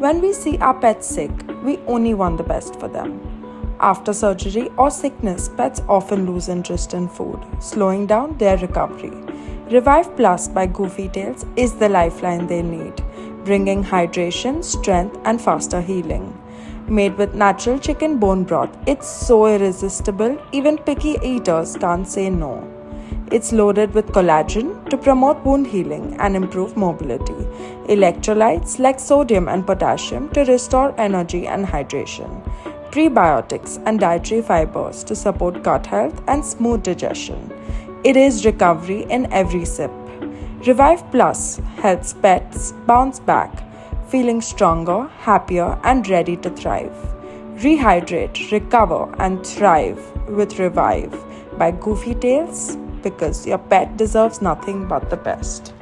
When we see our pets sick, we only want the best for them. After surgery or sickness, pets often lose interest in food, slowing down their recovery. Revive Plus by Goofy Tails is the lifeline they need, bringing hydration, strength, and faster healing. Made with natural chicken bone broth, it's so irresistible, even picky eaters can't say no. It's loaded with collagen to promote wound healing and improve mobility, electrolytes like sodium and potassium to restore energy and hydration, prebiotics and dietary fibers to support gut health and smooth digestion. It is recovery in every sip. Revive Plus helps pets bounce back, feeling stronger, happier, and ready to thrive. Rehydrate, recover, and thrive with Revive by Goofy Tails, because your pet deserves nothing but the best.